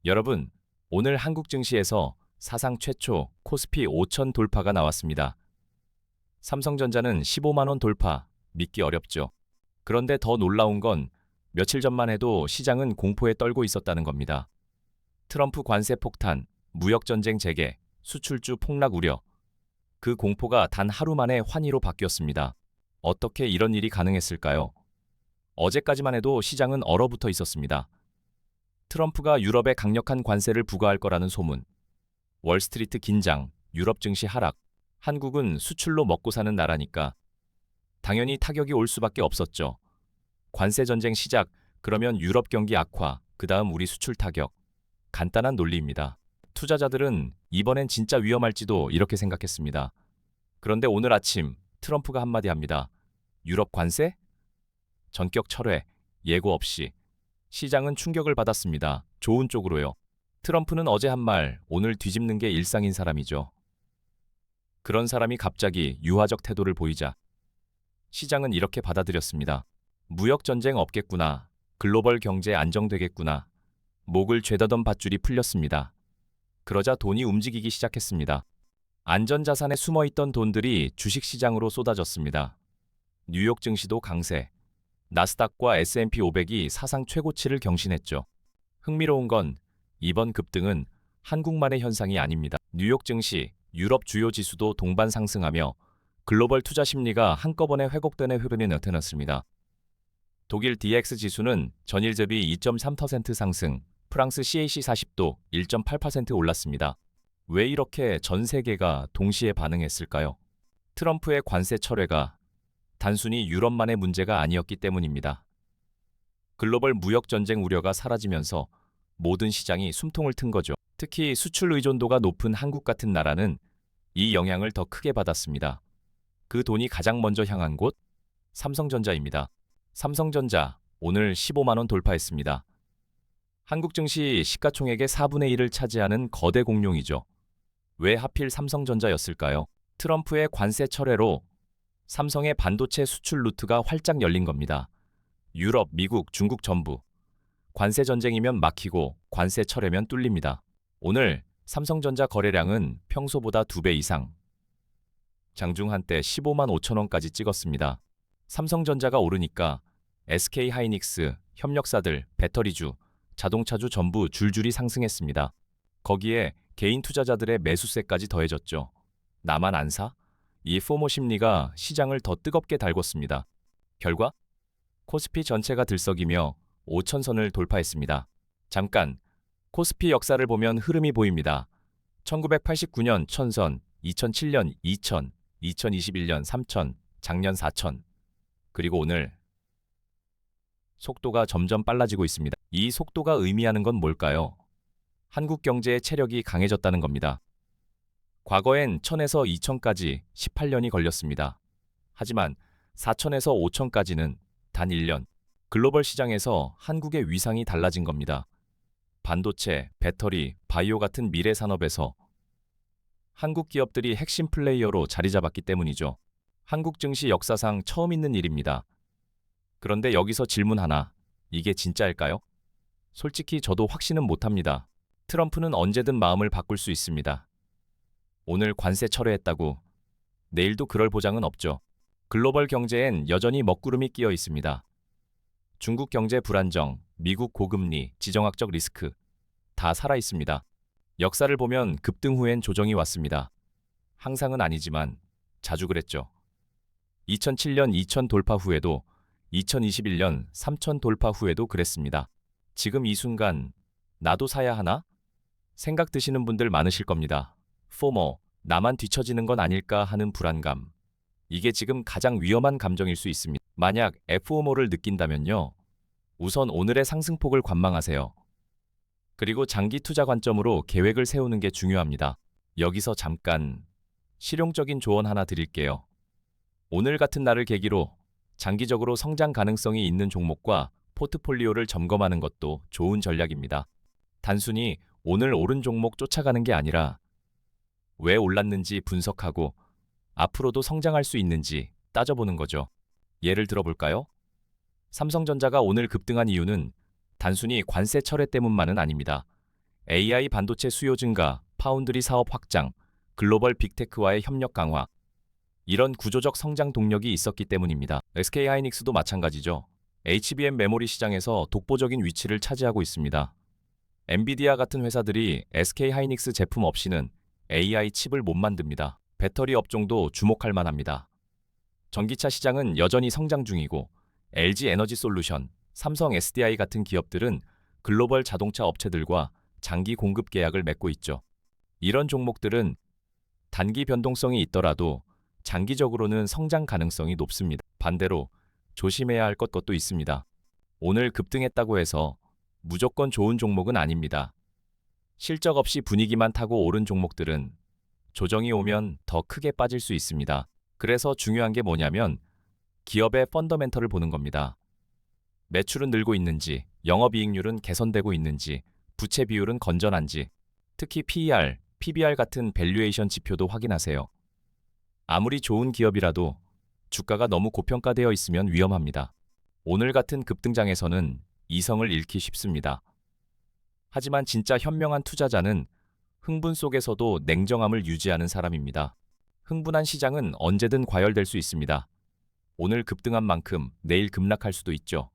여러분, 오늘 한국 증시에서 사상 최초 코스피 5천 돌파가 나왔습니다. 삼성전자는 15만 원 돌파, 믿기 어렵죠. 그런데 더 놀라운 건 며칠 전만 해도 시장은 공포에 떨고 있었다는 겁니다. 트럼프 관세 폭탄, 무역전쟁 재개, 수출주 폭락 우려. 그 공포가 단 하루 만에 환희로 바뀌었습니다. 어떻게 이런 일이 가능했을까요? 어제까지만 해도 시장은 얼어붙어 있었습니다. 트럼프가 유럽에 강력한 관세를 부과할 거라는 소문, 월스트리트 긴장, 유럽 증시 하락, 한국은 수출로 먹고 사는 나라니까 당연히 타격이 올 수밖에 없었죠. 관세 전쟁 시작, 그러면 유럽 경기 악화, 그다음 우리 수출 타격. 간단한 논리입니다. 투자자들은 이번엔 진짜 위험할지도 이렇게 생각했습니다. 그런데 오늘 아침 트럼프가 한마디 합니다. 유럽 관세? 전격 철회, 예고 없이. 시장은 충격을 받았습니다. 좋은 쪽으로요. 트럼프는 어제 한 말, 오늘 뒤집는 게 일상인 사람이죠. 그런 사람이 갑자기 유화적 태도를 보이자 시장은 이렇게 받아들였습니다. 무역전쟁 없겠구나. 글로벌 경제 안정되겠구나. 목을 죄다던 밧줄이 풀렸습니다. 그러자 돈이 움직이기 시작했습니다. 안전자산에 숨어있던 돈들이 주식시장으로 쏟아졌습니다. 뉴욕 증시도 강세. 나스닥과 S&P 500이 사상 최고치를 경신했죠. 흥미로운 건 이번 급등은 한국만의 현상이 아닙니다. 뉴욕 증시, 유럽 주요 지수도 동반 상승하며 글로벌 투자 심리가 한꺼번에 회복되는 흐름이 나타났습니다. 독일 DX 지수는 전일 대비 2.3% 상승, 프랑스 CAC 40도 1.8% 올랐습니다. 왜 이렇게 전 세계가 동시에 반응했을까요? 트럼프의 관세 철회가 단순히 유럽만의 문제가 아니었기 때문입니다. 글로벌 무역 전쟁 우려가 사라지면서 모든 시장이 숨통을 튼 거죠. 특히 수출 의존도가 높은 한국 같은 나라는 이 영향을 더 크게 받았습니다. 그 돈이 가장 먼저 향한 곳? 삼성전자입니다. 삼성전자 오늘 15만 원 돌파했습니다. 한국 증시 시가총액의 4분의 1을 차지하는 거대 공룡이죠. 왜 하필 삼성전자였을까요? 트럼프의 관세 철회로 삼성의 반도체 수출 루트가 활짝 열린 겁니다. 유럽, 미국, 중국 전부. 관세 전쟁이면 막히고 관세 철회면 뚫립니다. 오늘 삼성전자 거래량은 평소보다 2배 이상. 장중 한때 15만 5천 원까지 찍었습니다. 삼성전자가 오르니까 SK하이닉스, 협력사들, 배터리주, 자동차주 전부 줄줄이 상승했습니다. 거기에 개인 투자자들의 매수세까지 더해졌죠. 나만 안 사? 이 포모 심리가 시장을 더 뜨겁게 달궜습니다. 결과 코스피 전체가 들썩이며 5천선을 돌파했습니다. 잠깐 코스피 역사를 보면 흐름이 보입니다. 1989년 1000선, 2007년 2000, 2021년 3000, 작년 4000, 그리고 오늘 속도가 점점 빨라지고 있습니다. 이 속도가 의미하는 건 뭘까요? 한국 경제의 체력이 강해졌다는 겁니다. 과거엔 1000에서 2000까지 18년이 걸렸습니다. 하지만 4000에서 5000까지는 단 1년. 글로벌 시장에서 한국의 위상이 달라진 겁니다. 반도체, 배터리, 바이오 같은 미래 산업에서 한국 기업들이 핵심 플레이어로 자리 잡았기 때문이죠. 한국 증시 역사상 처음 있는 일입니다. 그런데 여기서 질문 하나. 이게 진짜일까요? 솔직히 저도 확신은 못합니다. 트럼프는 언제든 마음을 바꿀 수 있습니다. 오늘 관세 철회했다고 내일도 그럴 보장은 없죠. 글로벌 경제엔 여전히 먹구름이 끼어 있습니다. 중국 경제 불안정, 미국 고금리, 지정학적 리스크 다 살아 있습니다. 역사를 보면 급등 후엔 조정이 왔습니다. 항상은 아니지만 자주 그랬죠. 2007년 2000 돌파 후에도 2021년 3000 돌파 후에도 그랬습니다. 지금 이 순간 나도 사야 하나? 생각 드시는 분들 많으실 겁니다. 포모, 나만 뒤처지는 건 아닐까 하는 불안감. 이게 지금 가장 위험한 감정일 수 있습니다. 만약 FOMO를 느낀다면요. 우선 오늘의 상승폭을 관망하세요. 그리고 장기 투자 관점으로 계획을 세우는 게 중요합니다. 여기서 잠깐 실용적인 조언 하나 드릴게요. 오늘 같은 날을 계기로 장기적으로 성장 가능성이 있는 종목과 포트폴리오를 점검하는 것도 좋은 전략입니다. 단순히 오늘 오른 종목 쫓아가는 게 아니라 왜 올랐는지 분석하고 앞으로도 성장할 수 있는지 따져보는 거죠. 예를 들어볼까요? 삼성전자가 오늘 급등한 이유는 단순히 관세 철회 때문만은 아닙니다. AI 반도체 수요 증가, 파운드리 사업 확장, 글로벌 빅테크와의 협력 강화, 이런 구조적 성장 동력이 있었기 때문입니다. SK하이닉스도 마찬가지죠. HBM 메모리 시장에서 독보적인 위치를 차지하고 있습니다. 엔비디아 같은 회사들이 SK하이닉스 제품 없이는 AI 칩을 못 만듭니다. 배터리 업종도 주목할 만합니다. 전기차 시장은 여전히 성장 중이고 LG 에너지 솔루션, 삼성 SDI 같은 기업들은 글로벌 자동차 업체들과 장기 공급 계약을 맺고 있죠. 이런 종목들은 단기 변동성이 있더라도 장기적으로는 성장 가능성이 높습니다. 반대로 조심해야 할 것도 있습니다. 오늘 급등했다고 해서 무조건 좋은 종목은 아닙니다. 실적 없이 분위기만 타고 오른 종목들은 조정이 오면 더 크게 빠질 수 있습니다. 그래서 중요한 게 뭐냐면 기업의 펀더멘털을 보는 겁니다. 매출은 늘고 있는지, 영업이익률은 개선되고 있는지, 부채 비율은 건전한지, 특히 PER, PBR 같은 밸류에이션 지표도 확인하세요. 아무리 좋은 기업이라도 주가가 너무 고평가되어 있으면 위험합니다. 오늘 같은 급등장에서는 이성을 잃기 쉽습니다. 하지만 진짜 현명한 투자자는 흥분 속에서도 냉정함을 유지하는 사람입니다. 흥분한 시장은 언제든 과열될 수 있습니다. 오늘 급등한 만큼 내일 급락할 수도 있죠.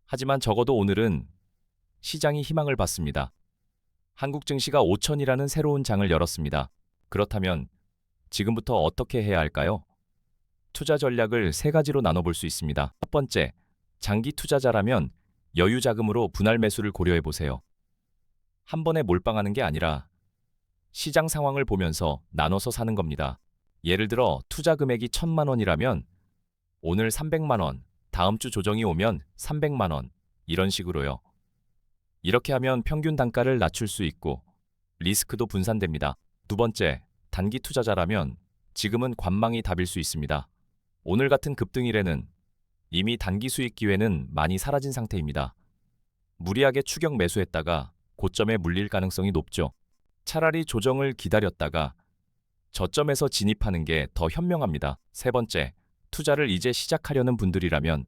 하지만 적어도 오늘은 시장이 희망을 받습니다. 한국 증시가 5천이라는 새로운 장을 열었습니다. 그렇다면 지금부터 어떻게 해야 할까요? 투자 전략을 세 가지로 나눠볼 수 있습니다. 첫 번째, 장기 투자자라면 여유 자금으로 분할 매수를 고려해 보세요. 한 번에 몰빵하는 게 아니라 시장 상황을 보면서 나눠서 사는 겁니다. 예를 들어 투자 금액이 1,000만 원이라면 오늘 300만 원, 다음 주 조정이 오면 300만 원, 이런 식으로요. 이렇게 하면 평균 단가를 낮출 수 있고 리스크도 분산됩니다. 두 번째, 단기 투자자라면 지금은 관망이 답일 수 있습니다. 오늘 같은 급등일에는 이미 단기 수익 기회는 많이 사라진 상태입니다. 무리하게 추격 매수했다가 고점에 물릴 가능성이 높죠. 차라리 조정을 기다렸다가 저점에서 진입하는 게 더 현명합니다. 세 번째, 투자를 이제 시작하려는 분들이라면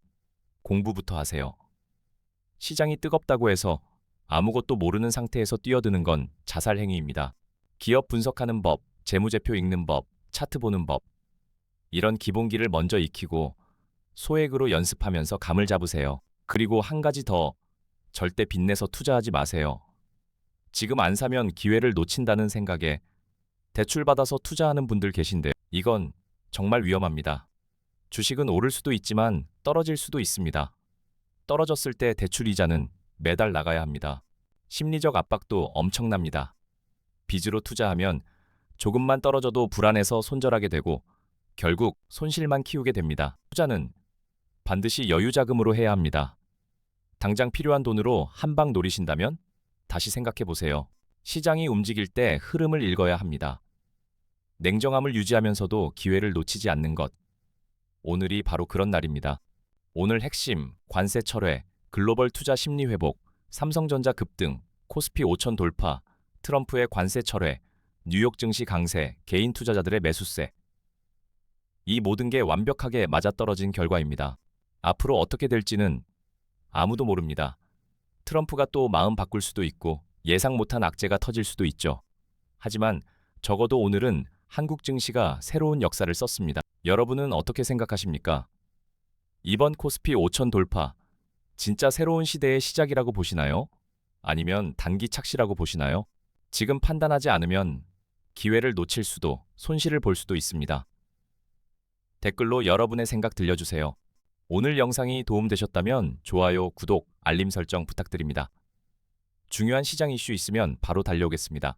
공부부터 하세요. 시장이 뜨겁다고 해서 아무것도 모르는 상태에서 뛰어드는 건 자살 행위입니다. 기업 분석하는 법, 재무제표 읽는 법, 차트 보는 법, 이런 기본기를 먼저 익히고 소액으로 연습하면서 감을 잡으세요. 그리고 한 가지 더, 절대 빚내서 투자하지 마세요. 지금 안 사면 기회를 놓친다는 생각에 대출받아서 투자하는 분들 계신데 이건 정말 위험합니다. 주식은 오를 수도 있지만 떨어질 수도 있습니다. 떨어졌을 때 대출 이자는 매달 나가야 합니다. 심리적 압박도 엄청납니다. 빚으로 투자하면 조금만 떨어져도 불안해서 손절하게 되고 결국 손실만 키우게 됩니다. 투자는 반드시 여유 자금으로 해야 합니다. 당장 필요한 돈으로 한 방 노리신다면 다시 생각해 보세요. 시장이 움직일 때 흐름을 읽어야 합니다. 냉정함을 유지하면서도 기회를 놓치지 않는 것. 오늘이 바로 그런 날입니다. 오늘 핵심, 관세 철회, 글로벌 투자 심리 회복, 삼성전자 급등, 코스피 5천 돌파, 트럼프의 관세 철회, 뉴욕 증시 강세, 개인 투자자들의 매수세. 이 모든 게 완벽하게 맞아떨어진 결과입니다. 앞으로 어떻게 될지는 아무도 모릅니다. 트럼프가 또 마음 바꿀 수도 있고 예상 못한 악재가 터질 수도 있죠. 하지만 적어도 오늘은 한국 증시가 새로운 역사를 썼습니다. 여러분은 어떻게 생각하십니까? 이번 코스피 5천 돌파, 진짜 새로운 시대의 시작이라고 보시나요? 아니면 단기 착시라고 보시나요? 지금 판단하지 않으면 기회를 놓칠 수도, 손실을 볼 수도 있습니다. 댓글로 여러분의 생각 들려주세요. 오늘 영상이 도움되셨다면 좋아요, 구독, 알림 설정 부탁드립니다. 중요한 시장 이슈 있으면 바로 달려오겠습니다.